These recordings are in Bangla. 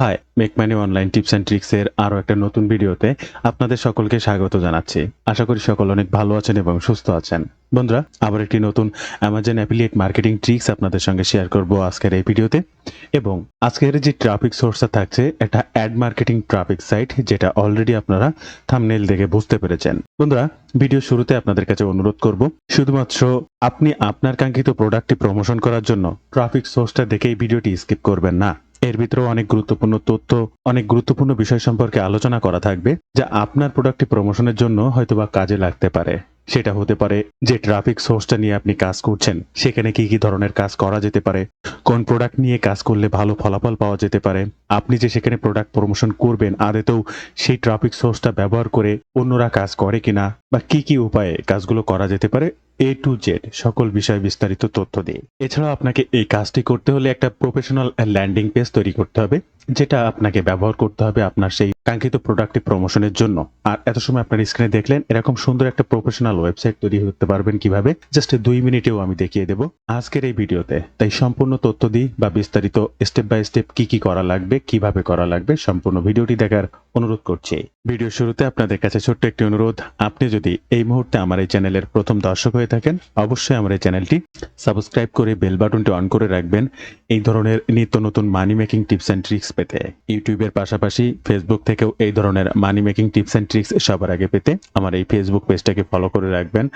High, make money online tips and tricks এর আরো একটা নতুন ভিডিওতে আপনাদের সকলকে স্বাগত জানাচ্ছি। আশা করি সকল অনেক ভালো আছেন এবং সুস্থ আছেন। বন্ধুরা, আবার একটি নতুন অ্যামাজন অ্যাফিলিয়েট মার্কেটিং ট্রিক্স আপনাদের সঙ্গে শেয়ার করব আজকের এই ভিডিওতে। এবং আজকের যে ট্রাফিক সোর্সটা থাকছে এটা অ্যাড মার্কেটিং ট্রাফিক সাইট, যেটা অলরেডি আপনারা থাম্বনেইল দেখে বুঝতে পেরেছেন। বন্ধুরা, ভিডিও শুরুতে আপনাদের কাছে অনুরোধ করব, শুধুমাত্র আপনি আপনার কাঙ্ক্ষিত প্রোডাক্টটি প্রমোশন করার জন্য ট্রাফিক সোর্সটা দেখে এই ভিডিওটি স্কিপ করবেন না। এর ভিতরেও অনেক গুরুত্বপূর্ণ তথ্য, অনেক গুরুত্বপূর্ণ বিষয় সম্পর্কে আলোচনা করা থাকবে, যা আপনার প্রোডাক্টটি প্রমোশনের জন্য হয়তোবা কাজে লাগতে পারে। সেটা হতে পারে যে ট্রাফিক সোর্সটা নিয়ে আপনি কাজ করছেন সেখানে কি কি ধরনের কাজ করা যেতে পারে, কোন প্রোডাক্ট নিয়ে কাজ করলে ভালো ফলাফল পাওয়া যেতে পারে, আপনি যে সেখানে প্রোডাক্ট প্রমোশন করবেন আদতেও সেই ট্রাফিক সোর্সটা ব্যবহার করে অন্যরা কাজ করে কিনা, বা কি কি উপায়ে কাজগুলো করা যেতে পারে, এ টু জেড সকল বিষয় বিস্তারিত তথ্য দিয়ে। এছাড়াও আপনাকে এই কাজটি করতে হলে একটা প্রফেশনাল ল্যান্ডিং পেজ তৈরি করতে হবে, যেটা আপনাকে ব্যবহার করতে হবে আপনার সেই কাঙ্ক্ষিত প্রোডাক্টটি প্রমোশনের জন্য। আর এত সময় আপনার স্ক্রিনে দেখলেন এরকম সুন্দর একটা প্রফেশনাল ওয়েবসাইট তৈরি করতে পারবেন কিভাবে, জাস্ট 2 মিনিটেও আমি দেখিয়ে দেব আজকের এই ভিডিওতে। তাই সম্পূর্ণ তথ্য দিই বা বিস্তারিত স্টেপ বাই স্টেপ কি কি করা লাগবে, কিভাবে করা লাগবে, সম্পূর্ণ ভিডিওটি দেখার অনুরোধ করছি। ভিডিও শুরুতে আপনাদের কাছে ছোট্ট একটি অনুরোধ, আপনি যদি এই মুহূর্তে আমার এই চ্যানেলের প্রথম দর্শক হয়ে থাকেন অবশ্যই আমার এই চ্যানেলটি সাবস্ক্রাইব করে বেল বাটনটি অন করে রাখবেন এই ধরনের নিত্য নতুন মানি মেকিং টিপস অ্যান্ড ট্রিক্স পেতে। ইউটিউবের পাশাপাশি ফেসবুক থেকেও এই ধরনের মানি মেকিং টিপস অ্যান্ড ট্রিক্স সবার আগে পেতে আমার এই ফেসবুক পেজটাকে ফলো করে রাখবেন,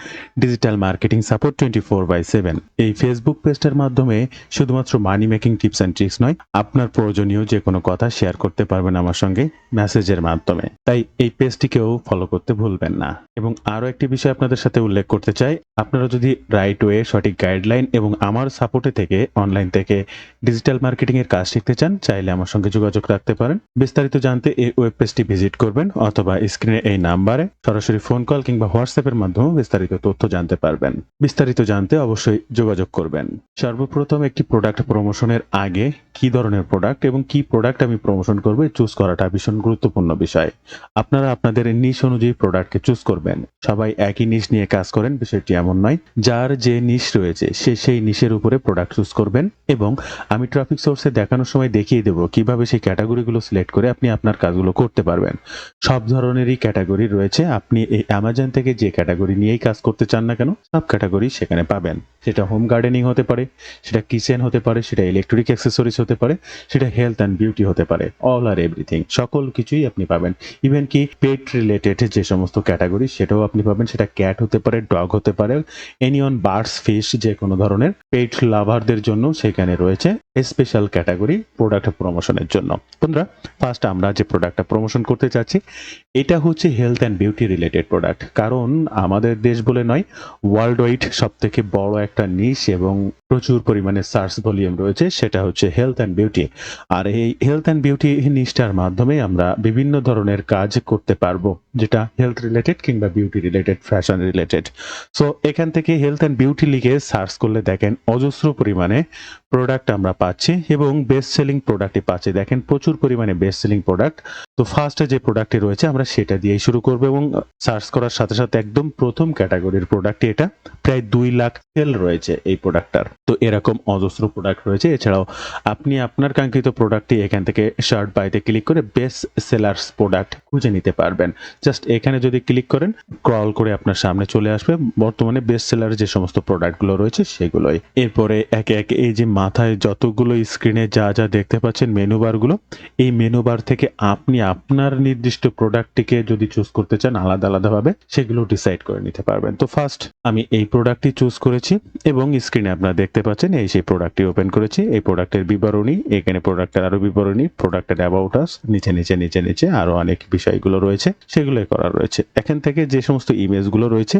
ডিজিটাল মার্কেটিং সাপোর্ট 24/7। এই ফেসবুক পেজটার মাধ্যমে শুধুমাত্র মানি মেকিং টিপস অ্যান্ড ট্রিক্স নয়, আপনার প্রয়োজনীয় যে কোনো কথা শেয়ার করতে পারবেন আমার সঙ্গে মেসেজের মাধ্যমে। তাই এই পেজটিকেও ফলো করতে ভুলবেন না। এবং আরও একটি বিষয় আপনাদের সাথে উল্লেখ করতে চাই, আপনারা যদি রাইট ওয়ে, সঠিক গাইডলাইন এবং আমার সাপোর্টে থেকে অনলাইন থেকে ডিজিটাল মার্কেটিং এর কাজ শিখতে চান, চাইলে আমার সঙ্গে যোগাযোগ রাখতে পারেন। বিস্তারিত জানতে এই ওয়েব পেজটি ভিজিট করবেন অথবা স্ক্রিনে এই নাম্বারে সরাসরি ফোন কল কিংবা হোয়াটসঅ্যাপের মাধ্যমে বিস্তারিত তথ্য জানতে পারবেন। বিস্তারিত জানতে অবশ্যই যোগাযোগ করবেন। সর্বপ্রথম একটি প্রোডাক্ট প্রমোশনের আগে কি ধরনের প্রোডাক্ট এবং কি প্রোডাক্ট আমি প্রমোশন করব চুজ করাটা ভীষণ গুরুত্বপূর্ণ বিষয়। আপনারা আপনাদের নিশ অনুযায়ী প্রোডাক্টকে চুজ করবেন। সবাই একই নিশ নিয়ে কাজ করেন বিষয়টি এমন নয়। যার যে নিশ রয়েছে সে সেই নিশের উপরে প্রোডাক্ট চুজ করবেন, এবং আমি ট্রাফিক সোর্সে দেখানোর সময় দেখিয়ে দেবো কিভাবে সেই ক্যাটাগরিগুলো সিলেক্ট করে আপনি আপনার কাজগুলো করতে পারবেন। সব ধরনেরই ক্যাটাগরি রয়েছে, আপনি এই অ্যামাজন থেকে যে ক্যাটাগরি নিয়েই কাজ করতে চান না কেন সব ক্যাটাগরি সেখানে পাবেন। সেটা হোম গার্ডেনিং হতে পারে, সেটা কিচেন হতে পারে, সেটা ইলেকট্রিক অ্যাক্সেসরিজ হতে পারে, সেটা হেলথ অ্যান্ড বিউটি হতে পারে, অল আর এভরিথিং সকল কিছুই আপনি পাবেন। ইভেন কি পেট রিলেটেড যে সমস্ত ক্যাটাগরি সেটাও আপনি পাবেন। সেটা ক্যাট হতে পারে, ডগ হতে পারে, এনিয়ন, বার্ডস, ফিশ, যে কোনো ধরনের পেট লাভারদের জন্য সেখানে রয়েছে স্পেশাল ক্যাটাগরি প্রোডাক্ট প্রমোশনের জন্য। বন্ধুরা, ফার্স্ট আমরা যে প্রোডাক্টটা প্রমোশন করতে চাচ্ছি এটা হচ্ছে health and beauty related product. কারণ আমাদের দেশ বলে নয়, ওয়ার্ল্ড ওয়াইড সব থেকে বড় একটা নিশ এবং প্রচুর পরিমাণে সার্চ ভলিউম রয়েছে, সেটা হচ্ছে হেলথ অ্যান্ড বিউটি। আর এই হেলথ অ্যান্ড বিউটি নিশটার মাধ্যমে আমরা বিভিন্ন ধরনের কাজ করতে পারবো, যেটা হেলথ রিলেটেড কিংবা beauty related, fashion related. So এখান থেকে হেলথ অ্যান্ড বিউটি লিখে সার্চ করলে দেখেন অজস্র পরিমাণে প্রোডাক্ট আমরা পাচ্ছি এবং বেস্ট সেলিং প্রোডাক্টই পাচ্ছি। দেখেন প্রচুর পরিমাণে বেস্ট সেলিং প্রোডাক্ট। তো ফার্স্টে যে প্রোডাক্টটি রয়েছে আমরা সেটা দিয়েই শুরু করবো, এবং সার্চ করার সাথে সাথে একদম প্রথম ক্যাটাগরির প্রোডাক্টটি এটা। প্রায় 2 লাখ সেল রয়েছে এই প্রোডাক্টটার। তো এরকম অজস্র প্রোডাক্ট রয়েছে। এছাড়াও আপনি আপনার কাঙ্ক্ষিত প্রোডাক্টটি এখান থেকে শার্ট বাইতে ক্লিক করে বেস্ট সেলার্স প্রোডাক্ট খুঁজে নিতে পারবেন। জাস্ট এখানে যদি ক্লিক করেন স্ক্রল করে আপনার সামনে চলে আসবে বর্তমানে বেস্ট সেলার যে সমস্ত প্রোডাক্টগুলো রয়েছে সেগুলোই। এরপরে একে একে এই যে মাথায় যতগুলো স্ক্রিনে যা যা দেখতে পাচ্ছেন মেনু বারগুলো, এই মেনু বার থেকে আপনি আপনার নির্দিষ্ট প্রোডাক্টটিকে যদি চুজ করতে চান আলাদা আলাদাভাবে সেগুলো ডিসাইড করে নিতে পারবেন। তো ফার্স্ট আমি এই প্রোডাক্টটি চুজ করেছি এবং স্ক্রিনে আপনারা দেখতে পাচ্ছেন এই সেই প্রোডাক্টটি ওপেন করেছি। এই প্রোডাক্টের বিবরণী, এখানে প্রোডাক্টের আরো বিবরণী, প্রোডাক্টের অ্যাবাউট আস, নিচে নিচে নিচে নিচে আরো অনেক বিষয়গুলো রয়েছে সেগুলোই করা রয়েছে। এখান থেকে যে সমস্ত ইমেজগুলো রয়েছে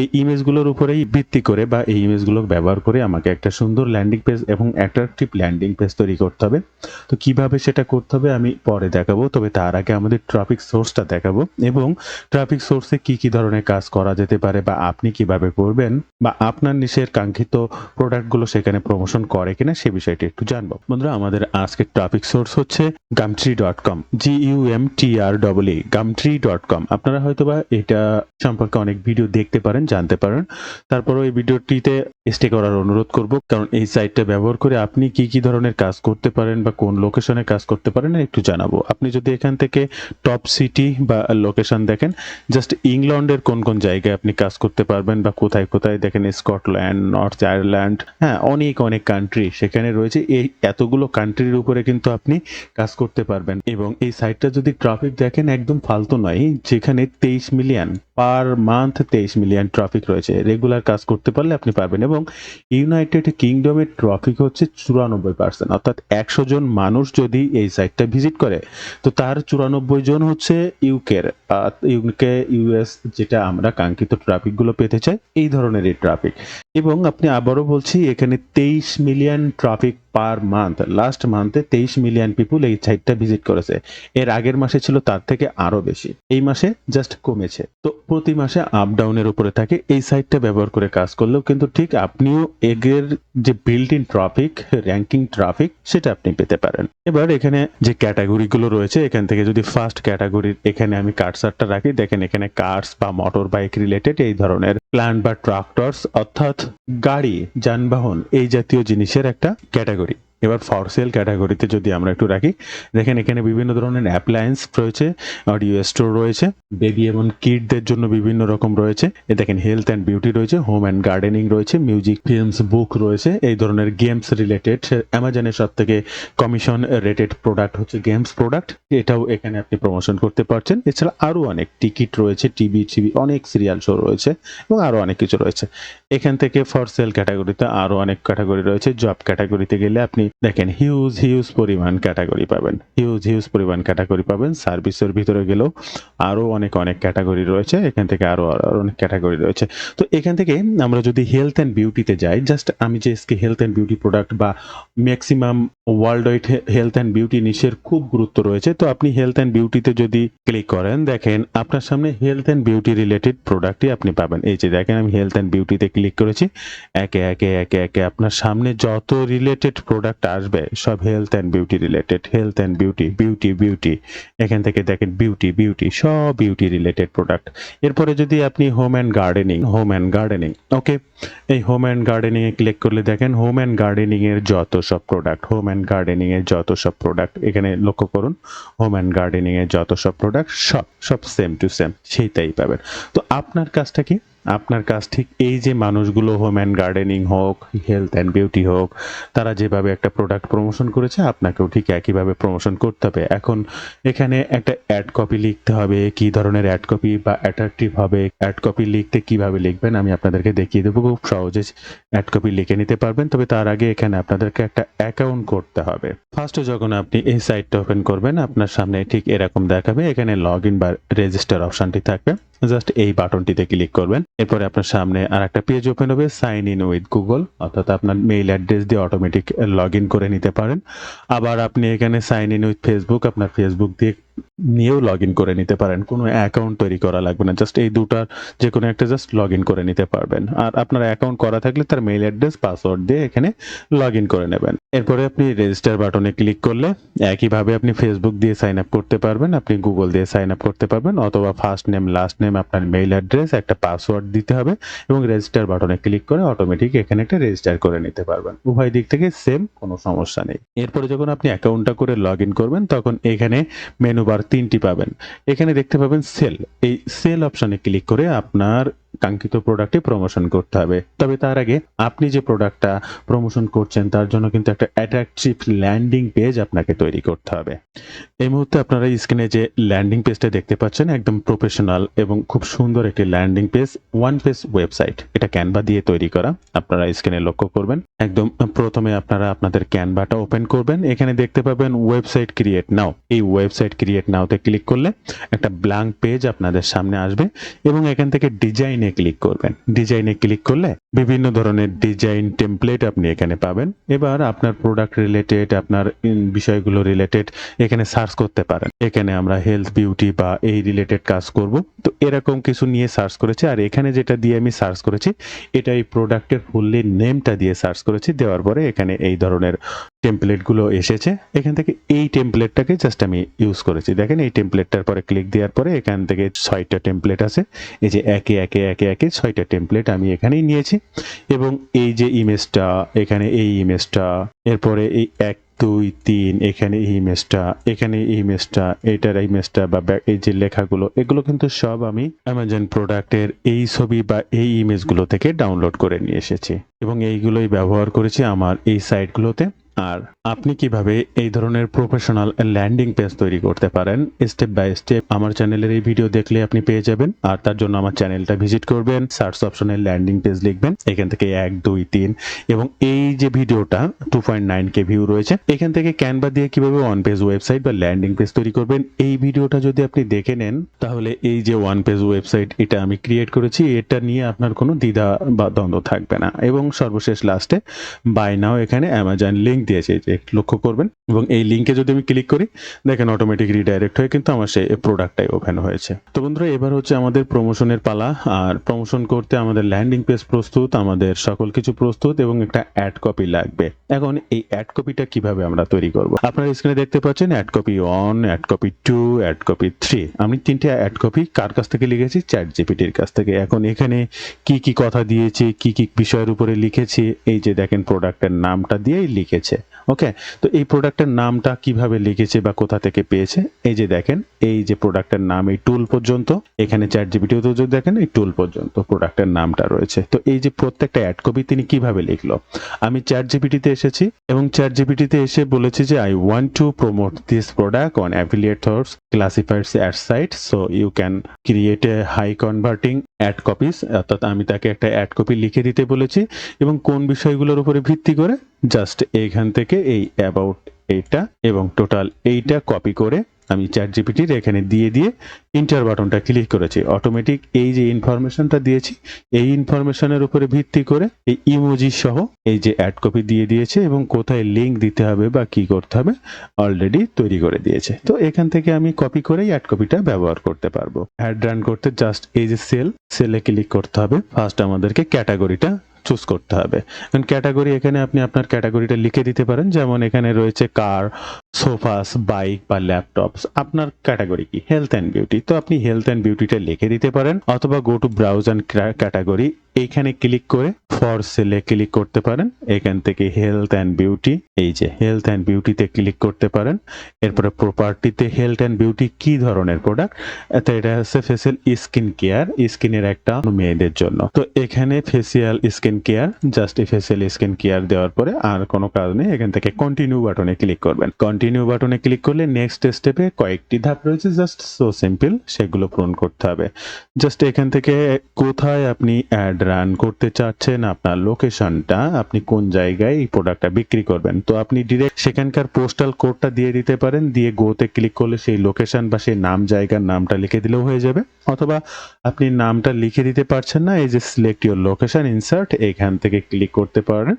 এই ইমেজগুলোর উপরেই ভিত্তি করে বা এই ইমেজগুলো ব্যবহার করে আমাকে একটা সুন্দর ল্যান্ডিং পেজ এবং অ্যাট্রাকটিভ ল্যান্ডিং পেজ তৈরি করতে হবে। তো কিভাবে সেটা করতে হবে আমি পরে দেখাবো, তবে তার আগে আমাদের ট্রাফিক সোর্সটা দেখাবো এবং ট্রাফিক সোর্সে কি কি ধরনের কাজ করা যেতে পারে বা আপনি কিভাবে করবেন বা আপনার নিশের কাঙ্ক্ষিত প্রোডাক্টগুলো সেখানে প্রমোশন করে কিনা সে বিষয়টি একটু জানবো। বন্ধুরা, আমাদের আজকের ট্রাফিক সোর্স হচ্ছে gumtree.com, GUMTREE, gumtree.com। আপনারা হয়তোবা এটা সম্পর্কে অনেক ভিডিও দেখতে পারেন, জানতে পারেন। তারপরও এই ভিডিওটিতে স্টে করার অনুরোধ করব, কারণ এই সাইটটা ব্যবহার করে আপনি কি ধরনের কাজ করতে পারেন বা কোন লোকেশনে কাজ করতে পারেন একটু জানাবো। আপনি যদি এখান থেকে টপ সিটি বা লোকেশন দেখেন, জাস্ট ইংল্যান্ডের কোন জায়গায় আপনি কাজ করতে পারবেন বা কোথায় দেখেন স্কটল্যান্ড, নর্থ আয়ারল্যান্ড, হ্যাঁ অনেক কান্ট্রি সেখানে রয়েছে। এই এতগুলো কান্ট্রির উপরে কিন্তু আপনি কাজ করতে পারবেন। এবং এই সাইটটা যদি ট্রাফিক দেখেন একদম ফালতু নয়, যেখানে 23 million per month, 23 million traffic রয়েছে। রেগুলার কাজ করতে পারলে আপনি পারবেন। এবং ইউনাইটেড কিংডমের ট্রাফিক হচ্ছে 94%, অর্থাৎ 100 জন মানুষ যদি এই সাইটটা ভিজিট করে তো তার 94 জন হচ্ছে ইউকে ইউএস, যেটা আমরা কাঙ্ক্ষিত ট্রাফিকগুলো পেতে চাই এই ধরনেরই ট্রাফিক। এবং আপনি আবারও বলছি, এখানে 23 million traffic per month. Last মান্থে 23 মিলিয়ন পিপুল এই সাইটটা ভিজিট করেছে। এর আগের মাসে ছিল তার থেকে আরো বেশি, এই মাসে জাস্ট কমেছে। তো প্রতি মাসে আপ ডাউনের উপরে থাকে। এই সাইটটা ব্যবহার করে কাজ করলেও কিন্তু ঠিক আপনিও এগের যে built in traffic, ranking traffic, সেটা আপনি পেতে পারেন। এবার এখানে যে ক্যাটাগরি গুলো রয়েছে, এখান থেকে যদি ফার্স্ট ক্যাটাগরির এখানে আমি কার্সারটা রাখি, দেখেন এখানে কার্স বা মোটর বাইক রিলেটেড এই ধরনের প্ল্যান্ট বা ট্রাক্টরস, অর্থাৎ গাড়ি, যানবাহন এই জাতীয় জিনিসের একটা ক্যাটাগরি। এবার ফর সেল ক্যাটাগরিতে যদি আমরা একটু রাখি, দেখেন এখানে বিভিন্ন ধরনের অ্যাপ্লায়েন্স রয়েছে, অডিও স্টোর রয়েছে, বেবি এবং কিডদের জন্য বিভিন্ন রকম রয়েছে। এ দেখেন হেলথ অ্যান্ড বিউটি রয়েছে, হোম অ্যান্ড গার্ডেনিং রয়েছে, মিউজিক, ফিল্মস, বুক রয়েছে, এই ধরনের গেমস রিলেটেড। অ্যামাজনের সব থেকে কমিশন রেটেড প্রোডাক্ট হচ্ছে গেমস প্রোডাক্ট, এটাও এখানে আপনি প্রমোশন করতে পারছেন। এছাড়া আরও অনেক টিকিট রয়েছে, টিভি অনেক সিরিয়াল শো রয়েছে এবং আরও অনেক কিছু রয়েছে। এখান থেকে ফর সেল ক্যাটাগরিতে আরও অনেক ক্যাটাগরি রয়েছে। জব ক্যাটাগরিতে গেলে আপনি দেখেন হিউজ পরিমাণ ক্যাটাগরি পাবেন, হিউজ পরিমাণ ক্যাটাগরি পাবেন। সার্ভিসের ভিতরে গেলেও আরও অনেক ক্যাটাগরি রয়েছে, এখান থেকে আরও অনেক ক্যাটাগরি রয়েছে। তো এখান থেকে আমরা যদি হেলথ অ্যান্ড বিউটিতে যাই, জাস্ট আমি যে আজকে হেলথ অ্যান্ড বিউটি প্রোডাক্ট বা maximum world wide health and beauty নিশের খুব গুরুত্ব রয়েছে। তো আপনি হেলথ অ্যান্ড বিউটিতে যদি ক্লিক করেন, দেখেন আপনার সামনে হেলথ অ্যান্ড বিউটি রিলেটেড প্রোডাক্টই আপনি পাবেন। এই যে দেখেন আমি হেলথ অ্যান্ড বিউটিতে ক্লিক করেছি, একে আপনার সামনে যত রিলেটেড প্রোডাক্ট আসবে সব health and beauty related. Health and beauty, এখান থেকে দেখেন বিউটি সব বিউটি রিলেটেড প্রোডাক্ট। এরপরে যদি আপনি হোম অ্যান্ড গার্ডেনিং, ওকে, এই home and gardening A click করলে দেখেন হোম অ্যান্ড গার্ডেনিং এর যত সব প্রোডাক্ট এখানে লক্ষ্য করুন। হোম অ্যান্ড গার্ডেনিং এর যত সব প্রোডাক্ট সব সেম টু সেম সেইটাই পাবেন। তো আপনার কাজটা কি? আপনার কাজ ঠিক এই যে মানুষগুলো হোম অ্যান্ড গার্ডেনিং হোক, হেলথ অ্যান্ড বিউটি হোক, তারা যেভাবে একটা প্রোডাক্ট প্রমোশন করেছে আপনাকেও ঠিক একইভাবে প্রমোশন করতে হবে। এখন এখানে একটা অ্যাড কপি লিখতে হবে, কি ধরনের অ্যাড কপি বা অ্যাট্রাকটিভ হবে, অ্যাড কপি লিখতে কিভাবে লিখবেন আমি আপনাদেরকে দেখিয়ে দেবো। খুব সহজে অ্যাড কপি লিখে নিতে পারবেন। তবে তার আগে এখানে আপনাদেরকে একটা অ্যাকাউন্ট করতে হবে। ফার্স্টে যখন আপনি এই সাইটটা ওপেন করবেন, আপনার সামনে ঠিক এরকম দেখাবে। এখানে লগ ইন বা রেজিস্টার অপশনটি থাকবে, জাস্ট এই বাটনটিতে ক্লিক করবেন। এরপরে আপনার সামনে আর একটা পেজ ওপেন হবে, সাইন ইন উইথ গুগল, অর্থাৎ আপনার মেইল অ্যাড্রেস দিয়ে অটোমেটিক লগ ইন করে নিতে পারেন। আবার আপনি এখানে সাইন ইন উইথ ফেসবুক, আপনার ফেসবুক দিয়ে নিয়েও লগ ইন করে নিতে পারেন। কোনো অ্যাকাউন্ট তৈরি করা লাগবে না, জাস্ট এই দুটার যে কোনো একটা জাস্ট লগ ইন করে নিতে পারবেন। আর আপনার অ্যাকাউন্ট করা থাকলে তার মেইল অ্যাড্রেস, পাসওয়ার্ড দিয়ে এখানে লগ ইন করে নেবেন। এরপরে আপনি রেজিস্টার বাটনে ক্লিক করলে একইভাবে আপনি ফেসবুক দিয়ে সাইন আপ করতে পারবেন, আপনি গুগল দিয়ে সাইন আপ করতে পারবেন, অথবা ফার্স্ট নেম, লাস্ট নেম, আপনার মেইল অ্যাড্রেস, একটা পাসওয়ার্ড দিতে হবে এবং রেজিস্টার বাটনে ক্লিক করে অটোমেটিক এখানে একটা রেজিস্টার করে নিতে পারবেন। উভয় দিক থেকে সেম, কোনো সমস্যা নেই। এরপরে যখন আপনি অ্যাকাউন্টটা করে লগ ইন করবেন, তখন এখানে মেনু বার 3টি পাবেন। এখানে দেখতে পাবেন সেল, এই সেল অপশনে ক্লিক করে আপনার কাঙ্ক্ষিত প্রোডাক্টে প্রমোশন করতে হবে। তবে তার আগে আপনি যে প্রোডাক্টটা প্রমোশন করছেন তার জন্য কিন্তু একটা অ্যাট্রাকটিভ ল্যান্ডিং পেজ আপনাকে তৈরি করতে হবে। এই মুহূর্তে আপনারা স্ক্রিনে যে ল্যান্ডিং পেজটা দেখতে পাচ্ছেন, একদম প্রফেশনাল এবং খুব সুন্দর একটি landing page, one page website. এটা ক্যানভা দিয়ে তৈরি করা, আপনারা স্ক্রিনে লক্ষ্য করবেন। একদম প্রথমে আপনারা আপনাদের ক্যানভাটা ওপেন করবেন, এখানে দেখতে পাবেন ওয়েবসাইট ক্রিয়েট নাও। এই ওয়েবসাইট ক্রিয়েট নাওতে ক্লিক করলে একটা ব্ল্যাঙ্ক পেজ আপনাদের সামনে আসবে এবং এখান থেকে ডিজাইনে ক্লিক করবেন। ডিজাইনে ক্লিক করলে বিভিন্ন ধরনের ডিজাইন টেমপ্লেট আপনি এখানে পাবেন। এবার আপনার প্রোডাক্ট রিলেটেড, আপনার বিষয়গুলো রিলেটেড এখানে সার্চ করতে পারেন। এখানে আমরা হেলথ, বিউটি বা এই রিলেটেড কাজ করব, তো এরকম কিছু নিয়ে সার্চ করেছি। আর এখানে যেটা দিয়ে আমি সার্চ করেছি, এটা এই প্রোডাক্টের ফুললি নেমটা দিয়ে সার্চ করেছি। দেওয়ার পরে এখানে এই ধরনের টেমপ্লেটগুলো এসেছে। এখান থেকে এই টেমপ্লেটটাকে জাস্ট আমি ইউজ করেছি। দেখেন এই টেমপ্লেটটার পরে ক্লিক দেওয়ার পরে এখান থেকে ৬টা টেমপ্লেট আছে। এই যে একে ৬টা টেমপ্লেট আমি এখানেই নিয়েছি এবং এই যে ইমেজটা, এখানে এই ইমেজটা, এরপরে এই ১, ২, ৩ এখানে এই ইমেজটা, এখানে এই ইমেজটা, এইটার ইমেজটা বা এই যে লেখাগুলো, এগুলো কিন্তু সব আমি অ্যামাজন প্রোডাক্টের এই ছবি বা এই ইমেজগুলো থেকে ডাউনলোড করে নিয়ে এসেছি এবং এইগুলোই ব্যবহার করেছি আমার এই সাইটগুলোতে। আর আপনি কিভাবে এই ধরনের প্রফেশনাল ল্যান্ডিং পেজ তৈরি করতে পারেন স্টেপ বাই স্টেপ আমার চ্যানেলের এই ভিডিও দেখলে আপনি পেয়ে যাবেন। আর তার জন্য আমার চ্যানেলটা ভিজিট করবেন, সার্চ অপশনে ল্যান্ডিং পেজ লিখবেন, এখান থেকে ১, ২, ৩ এবং এই যে ভিডিওটা 2.9K ভিউ রয়েছে, এখান থেকে ক্যানভা দিয়ে কিভাবে ওয়ান পেজ ওয়েবসাইট বা ল্যান্ডিং পেজ তৈরি করবেন এই ভিডিওটা যদি আপনি দেখে নেন, তাহলে এই যে ওয়ান পেজ ওয়েবসাইট এটা আমি ক্রিয়েট করেছি, এটা নিয়ে আপনার কোনো দ্বিধা বা দ্বন্দ্ব থাকবে না। এবং সর্বশেষ লাস্টে বাই নাও এখানে অ্যামাজন লিঙ্ক দিয়েছে, যে লক্ষ্য করবেন এবং এই লিঙ্কে যদি আমি ক্লিক করি দেখেন অটোমেটিক রিডাইরেক্ট হয়ে কিন্তু আমার সেই প্রোডাক্টটাই ওপেন হয়েছে। তো বন্ধুরা এবার হচ্ছে আমাদের প্রমোশনের পালা। আর প্রমোশন করতে আমাদের ল্যান্ডিং পেজ প্রস্তুত, আমাদের সকল কিছু প্রস্তুত এবং একটা অ্যাড কপি লাগবে। এখন এই অ্যাড কপিটা কিভাবে আমরা তৈরি করব, আপনারা স্ক্রিনে দেখতে পাচ্ছেন ad copy 1, ad copy 2, ad copy 3। আমি 3টে অ্যাড কপি কার কাছ থেকে লিখেছি? চ্যাটজিপিটির কাছ থেকে। এখন এখানে কি কি কথা দিয়েছি, কি কি বিষয়ের উপরে লিখেছি, এই যে দেখেন প্রোডাক্টের নামটা দিয়েই লিখেছে। ওকে, তো এই প্রোডাক্টের নামটা কিভাবে লিখেছে বা কোথা থেকে পেয়েছে, এই যে দেখেন এই যে প্রোডাক্টের নাম এই টুল পর্যন্ত, এখানে চ্যাটজিপিটিও তো যদি দেখেন এই টুল পর্যন্ত প্রোডাক্টের নামটা রয়েছে। তো এই যে প্রত্যেকটা অ্যাড কপি তিনি কিভাবে লিখলো, আমি চ্যাটজিপিটিতে এসেছি এবং চ্যাটজিপিটিতে এসে বলেছি যে I want to promote this product on affiliators classifieds ad site so you can create a high converting ad copies. অর্থাৎ আমি তাকে একটা অ্যাড কপি লিখে দিতে বলেছি এবং কোন বিষয়গুলোর উপরে ভিত্তি করে জাস্ট এইখান থেকে এই অ্যাবাউট এইটা এবং টোটাল এইটা কপি করে আমি চ্যাটজিপিটির এখানে দিয়ে ইন্টার বাটনটা ক্লিক করেছি। অটোমেটিক এই যে ইনফরমেশনটা দিয়েছি এই ইনফরমেশনের উপরে ভিত্তি করে এই ইমোজি সহ এই যে অ্যাড কপি দিয়ে দিয়েছে এবং কোথায় লিংক দিতে হবে বা কি করতে হবে অলরেডি তৈরি করে দিয়েছে। তো এখান থেকে আমি কপি করেই অ্যাড কপিটা ব্যবহার করতে পারবো। অ্যাড রান করতে জাস্ট এই যে সেলে ক্লিক করতে হবে। ফার্স্ট আমাদেরকে ক্যাটাগরিটা চুজ করতে হবে। কারণ ক্যাটাগরি এখানে আপনি আপনার ক্যাটাগরিটা লিখে দিতে পারেন, যেমন এখানে রয়েছে কার, সোফাস, বাইক বা ল্যাপটপস। আপনার ক্যাটাগরি কি? Health and beauty. তো আপনি হেলথ অ্যান্ড বিউটিটা লিখে দিতে পারেন অথবা go to browse and category, এইখানে ক্লিক করে ফর সেলে ক্লিক করতে পারেন। এখান থেকে হেলথ অ্যান্ড বিউটি, এই যে হেলথ অ্যান্ড বিউটিতে ক্লিক করতে পারেন। এরপরে প্রপার্টিতে হেলথ অ্যান্ড বিউটি কি ধরনের প্রোডাক্ট, এটা হচ্ছে ফেসিয়াল স্কিন কেয়ার, স্কিনের একটা মেয়েদের জন্য। তো এখানে ফেসিয়াল স্কিন কেয়ার, জাস্ট এই ফেসিয়াল স্কিন কেয়ার দেওয়ার পরে আর কোনো কাজ নেই, এখান থেকে কন্টিনিউ বাটনে ক্লিক করবেন। কন্টিনিউ বাটনে ক্লিক করলে নেক্সট স্টেপে কয়েকটি ধাপ রয়েছে, জাস্ট সো সিম্পল, সেগুলো পূরণ করতে হবে। জাস্ট এখান থেকে কোথায় আপনি অ্যাড রান করতে চাচ্ছেন, আপনার লোকেশনটা, আপনি কোন জায়গায় এই প্রোডাক্টটা বিক্রি করবেন, তো আপনি ডিরেক্ট সেখানকার পোস্টাল কোডটা দিয়ে দিতে পারেন। দিয়ে গোতে ক্লিক করলে সেই লোকেশন বা সেই নাম জায়গার নামটা লিখে দিলেও হয়ে যাবে। অথবা আপনি নামটা লিখে দিতে পারছেন না, এই যে সিলেক্ট ইউর লোকেশন ইনসার্ট, এখান থেকে ক্লিক করতে পারেন।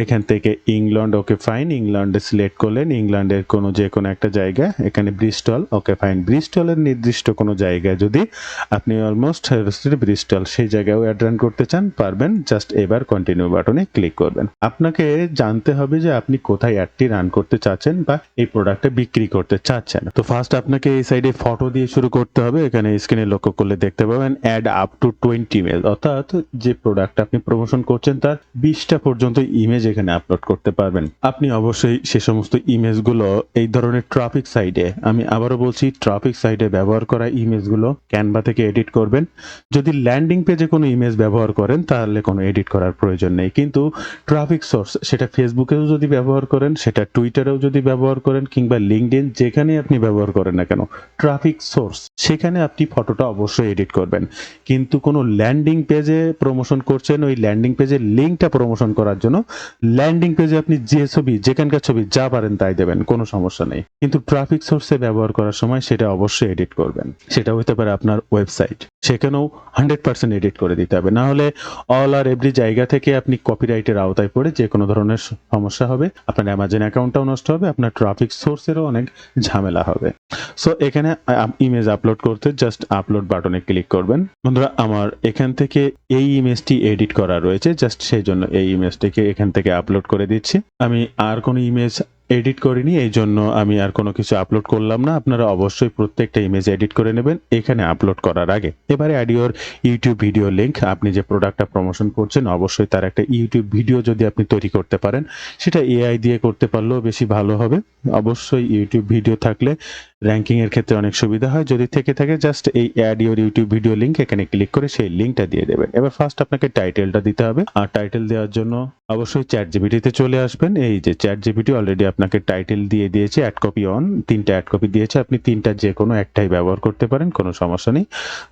এখান থেকে ইংল্যান্ড, ওকে ফাইন, ইংল্যান্ডে সিলেক্ট করলেন, ইংল্যান্ডের যে কোনো একটা জায়গা, এখানে ব্রিস্টল, ওকে ফাইন, ব্রিস্টলের নির্দিষ্ট কোনো জায়গায় যদি আপনি অলমোস্ট ব্রিস্টল সেই জায়গায়ও অ্যাড রান করতে চান পারবেন। জাস্ট এবার কন্টিনিউ বাটনে ক্লিক করবেন। আপনাকে জানতে হবে যে আপনি কোথায় অ্যাডটি রান করতে চাচ্ছেন বা এই প্রোডাক্টটা বিক্রি করতে চাচ্ছেন। তো ফার্স্ট আপনাকে এই সাইডে ফটো দিয়ে শুরু করতে হবে। এখানে স্ক্রিনে লক্ষ্য করলে দেখতে পাবেন অ্যাড আপ টু 20 ইমেজ, অর্থাৎ যে প্রোডাক্ট আপনি প্রমোশন করছেন তার 20টা পর্যন্ত ইমেজ এখানে আপলোড করতে পারবেন। আপনি অবশ্যই সে সমস্ত ইমেজগুলো এই ধরনের ট্রাফিক সাইডে, আমি আবারও বলছি ট্রাফিক সাইডে ব্যবহার করা ইমেজগুলো ক্যানভা থেকে এডিট করবেন। যদি ল্যান্ডিং পেজে কোনো ইমেজ ব্যবহার করেন তাহলে কোনো এডিট করার প্রয়োজন নেই, কিন্তু ট্রাফিক সোর্স, সেটা ফেসবুকেও যদি ব্যবহার করেন, সেটা টুইটারেও যদি ব্যবহার করেন, কিংবা লিঙ্কডইন, যেখানে আপনি ব্যবহার করেন না কেন, ট্রাফিক সোর্স, সেখানে আপনি ফটোটা অবশ্যই এডিট করবেন। কিন্তু কোনো ল্যান্ডিং পেজে প্রমোশন করছেন, ওই ল্যান্ডিং পেজের লিঙ্কটা প্রমোশন করার জন্য ল্যান্ডিং পেজে আপনি যে ছবি, যেখানকার ছবি যা পারেন তাই দেবেন, কোনো কোনো সমস্যা নেই, কিন্তু ট্রাফিক সোর্সে ব্যবহার করার সময় সেটা অবশ্যই এডিট করবেন। সেটা হতে পারে আপনার ওয়েবসাইট, সেখানেও 100% এডিট করে দিতে হবে, না হলে অল আর এভরি জায়গা থেকে আপনি কপিরাইটের আওতায় পড়ে যে কোনো ধরনের সমস্যা হবে, আপনার অ্যামাজন অ্যাকাউন্টটাও নষ্ট হবে, আপনার ট্রাফিক সোর্সেরও অনেক ঝামেলা হবে। সো এখানে ইমেজ আপলোড করতে জাস্ট আপলোড বাটনে ক্লিক করবেন। বন্ধুরা, আমার এখান থেকে এই ইমেজটি এডিট করা রয়েছে, জাস্ট সেই জন্য এই ইমেজটিকে এখান থেকে আপলোড করে দিচ্ছি। আমি আর কোনো ইমেজ এডিট করিনি, এই জন্য আমি আর কোনো কিছু আপলোড করলাম না। আপনারা অবশ্যই প্রত্যেকটা ইমেজ এডিট করে নেবেন এখানে আপলোড করার আগে। এবারে add your YouTube video link. আপনি যে প্রোডাক্টটা প্রমোশন করছেন অবশ্যই তার একটা ইউটিউব ভিডিও যদি আপনি তৈরি করতে পারেন, সেটা এআই দিয়ে করতে পারলেও বেশি ভালো হবে। অবশ্যই ইউটিউব ভিডিও থাকলে র্যাঙ্কিং এর ক্ষেত্রে অনেক সুবিধা হয়। যদি থেকে থাকে জাস্ট এই add your YouTube video link এখানে ক্লিক করে সেই লিঙ্কটা দিয়ে দেবেন। এবার ফার্স্ট আপনাকে টাইটেলটা দিতে হবে, আর টাইটেল দেওয়ার জন্য অবশ্যই চ্যাটজিপিটিতে চলে আসবেন। এই যে চ্যাটজিপিটি অলরেডি আপনাকে টাইটেল দিয়ে দিয়েছে, অ্যাড কপি অন, 3টা অ্যাড কপি দিয়েছে, আপনি 3টা যে কোনো একটাই ব্যবহার করতে পারেন, কোনো সমস্যা নেই।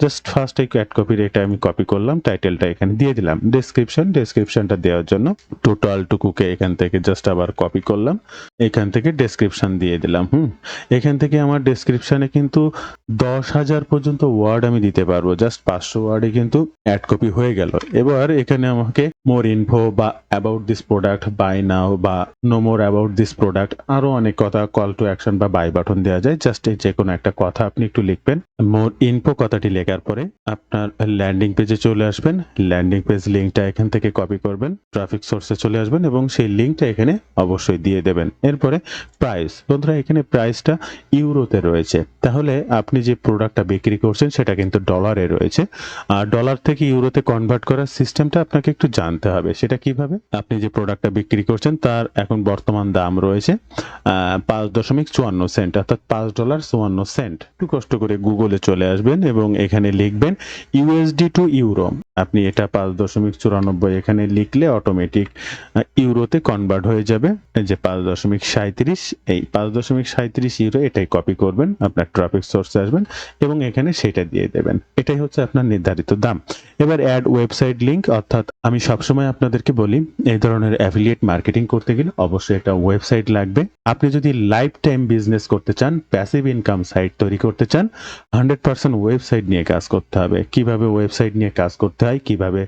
জাস্ট ফার্স্ট এই অ্যাড কপির এটা আমি কপি করলাম, টাইটেলটা এখানে দিয়ে দিলাম। ডেসক্রিপশনটা দেওয়ার জন্য টোটালটুকুকে এখান থেকে জাস্ট আবার কপি করলাম, এখান থেকে ডেসক্রিপশন দিয়ে দিলাম। এখান থেকে আমার ডেসক্রিপশনে কিন্তু 10,000 পর্যন্ত ওয়ার্ড আমি দিতে পারবো, জাস্ট 500 ওয়ার্ডে কিন্তু অ্যাড কপি হয়ে গেল। এবার এখানে আমাকে মোর ইনফো বা about this product, buy now বা know more about this product, আরো অনেক কথা, কল টু অ্যাকশন বা বাই বাটন দেওয়া যায়। জাস্ট এই যে কোনো একটা কথা আপনি একটু লিখবেন। মোর ইনফো কথাটি লেখার পরে আপনার ল্যান্ডিং পেজে চলে আসবেন। ল্যান্ডিং পেজ লিঙ্কটা এখান থেকে কপি করবেন, ট্রাফিক সোর্সে চলে আসবেন এবং সেই লিঙ্কটা এখানে অবশ্যই দিয়ে দেবেন। এরপরে প্রাইস, বন্ধুরা এখানে প্রাইসটা ইউরোতে রয়েছে, তাহলে আপনি যে প্রোডাক্টটা বিক্রি করছেন সেটা কিন্তু ডলারে রয়েছে, আর ডলার থেকে ইউরোতে কনভার্ট করার সিস্টেমটা আপনাকে একটু জানতে হবে। সেটা কিভাবে? আপনি যে প্রোডাক্টটা বিক্রি করছেন তার এখন বর্তমান দাম রয়েছে 5.54 সেন্ট, অর্থাৎ $5.54। একটু কষ্ট করে গুগলে চলে আসবেন এবং এখানে লিখবেন ইউএসডি টু ইউরো। আপনি এটা 5.94 এখানে লিখলে অটোমেটিক ইউরোতে কনভার্ট হয়ে যাবে। এই যে 5.37, এই 5.37 ইউরো, এটাই কপি করবেন, আপনার ট্রাফিক সোর্সে আসবেন এবং এখানে সেটা দিয়ে দেবেন। এটাই হচ্ছে আপনার নির্ধারিত দাম। এবার অ্যাড ওয়েবসাইট লিংক, অর্থাৎ আমি সবসময় আপনাদেরকে বলি এই ধরনের অ্যাফিলিয়েট মার্কেটিং করতে গেলে অবশ্যই একটা ওয়েবসাইট লাগবে। আপনি যদি লাইফ টাইম বিজনেস করতে চান, প্যাসিভ ইনকাম সাইট তৈরি করতে চান, 100% ওয়েবসাইট নিয়ে কাজ করতে হবে। কিভাবে ওয়েবসাইট নিয়ে কাজ করতে হয়, কিভাবে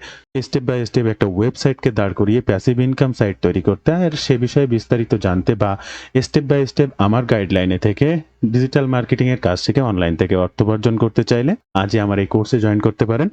স্টেপ বাই স্টেপ একটা ওয়েবসাইটকে দাঁড় করিয়ে প্যাসিভ ইনকাম সাইট তৈরি করতে হয়, আর সে বিষয়ে বিস্তারিত জানতে বা স্টেপ বাই স্টেপ আমার গাইডলাইনে থেকে ডিজিটাল মার্কেটিং এর কাজ থেকে অনলাইন থেকে অর্থ উপার্জন করতে চাইলে আজই আমার এই কোর্সে জয়েন করতে পারেন।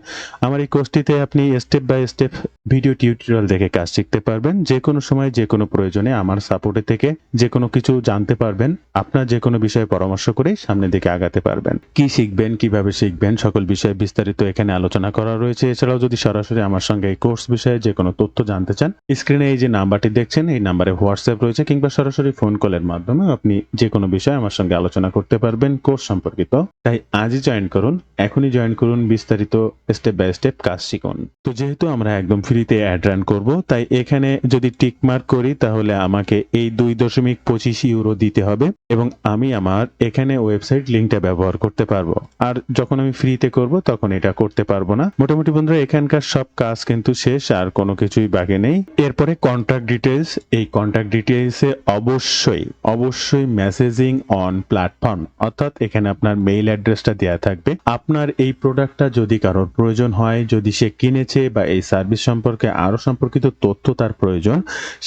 আমার এই কোর্সটিতে আপনি step by step video tutorial দেখে কাজ শিখতে পারবেন। যে কোনো সময় যে কোনো প্রয়োজনে আমার সাপোর্টে থেকে যে কোনো কিছু জানতে পারবেন। আপনার যে কোনো বিষয়ে পরামর্শ করে সামনের দিকে আগাতে পারবেন। কি শিখবেন, কিভাবে শিখবেন, সকল বিষয়ে বিস্তারিত এখানে আলোচনা করা রয়েছে। এছাড়াও যদি সরাসরি আমার সঙ্গে এই কোর্স বিষয়ে যে কোনো তথ্য জানতে চান, স্ক্রিনে এই যে নাম্বারটি দেখছেন এই নাম্বারে হোয়াটসঅ্যাপ রয়েছে, কিংবা সরাসরি ফোন কলের মাধ্যমে আপনি যে কোনো বিষয়ে আমার সঙ্গে আলোচনা করতে পারবেন কোর্স সম্পর্কিত। তাই আজই জয়েন করুন, এখনই জয়েন করুন, বিস্তারিত স্টেপ বাই স্টেপ কাজ শিখুন। তো যেহেতু আমরা একদম ফ্রিতে অ্যাড রান করব, তাই এখানে যদি টিক মার্ক করি তাহলে আমাকে এই 2.25 ইউরো দিতে হবে এবং আমি আমার এখানে ওয়েবসাইট লিঙ্কটা ব্যবহার করতে পারবো। আর যখন আমি ফ্রিতে করব তখন এটা করতে পারবো না। মোটামুটি বন্ধুরা এখানকার সব কাজ কিন্তু শেষ, আর কোনো কিছুই বাকি নেই। এরপরে কন্ট্যাক্ট ডিটেইলস, এই কন্ট্যাক্ট ডিটেইলসে অবশ্যই মেসেজিং অন প্ল্যাটফর্ম, অর্থাৎ এখানে আপনার মেইল অ্যাড্রেসটা দেওয়া থাকবে। আপনার এই প্রোডাক্টটা যদি কারোর প্রয়োজন হয়, যদি সে কিনেছে বা এই সার্ভিস সম্পর্কে আরো সম্পর্কিত তথ্য তার প্রয়োজন,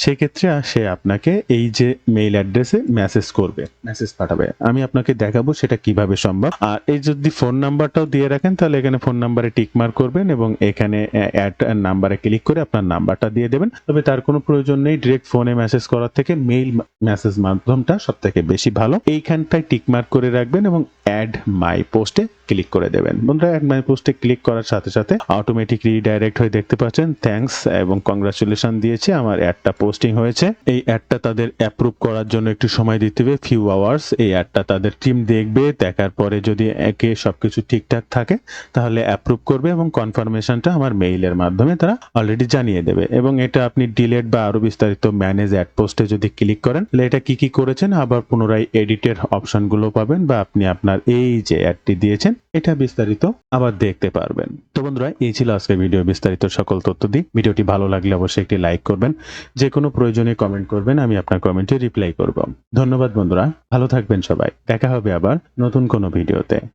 সেক্ষেত্রে সে আপনাকে এই যে মেইল অ্যাড্রেসে মেসেজ পাঠাবে। আমি আপনাকে দেখাবো সেটা কিভাবে সম্ভব। আর এই যদি ফোন নাম্বারটাও দিয়ে রাখেন তাহলে এখানে ফোন নাম্বারে টিক মার্ক করবেন এবং এখানে অ্যাড নাম্বারে ক্লিক করে আপনার নাম্বারটা দিয়ে দেবেন। তবে তার কোনো প্রয়োজন নেই, ডিরেক্ট ফোনে মেসেজ করার থেকে মেইল মেসেজ মাধ্যমটা সব থেকে বেশি ভালো। এইখানটায় টিক মার্ক করে রাখবেন এবং অ্যাড মাই পোস্টে ক্লিক করে দেবেন। বন্ধুরা অ্যাড মাই পোস্টে ক্লিক করার সাথে সাথে অটোমেটিক রিডাইরেক্ট হয়ে দেখতে পাচ্ছেন থ্যাঙ্কস এবং কংগ্রাচুলেশন দিয়েছে, আমার অ্যাডটা পোস্টিং হয়েছে। এই অ্যাডটা তাদের অ্যাপ্রুভ করার জন্য একটু সময় দিতে হবে, ফিউ আওয়ার্স। এই অ্যাডটা তাদের টিম দেখবে, দেখার পরে যদি একে সবকিছু ঠিকঠাক থাকে তাহলে অ্যাপ্রুভ করবে এবং কনফার্মেশনটা আমার মেইলের মাধ্যমে তারা অলরেডি জানিয়ে দেবে। এবং এটা আপনি ডিলেট বা আরো বিস্তারিত ম্যানেজ অ্যাড পোস্টে যদি ক্লিক করেন তাহলে এটা কি করেছেন আবার পুনরায় এডিটের অপশন অপশনগুলো পাবেন বা আপনি আপনার এই যে অ্যাডটি দিয়েছেন এটা বিস্তারিত আবার দেখতে পারবেন। তো বন্ধুরা, এই ছিল আজকের ভিডিও বিস্তারিত সকল তথ্য দিয়ে। ভিডিওটি ভালো লাগলে অবশ্যই একটি লাইক করবেন, যে কোনো প্রয়োজনে কমেন্ট করবেন, আমি আপনার কমেন্টে রিপ্লাই করব। ধন্যবাদ বন্ধুরা, ভালো থাকবেন সবাই, দেখা হবে আবার নতুন কোনো ভিডিওতে।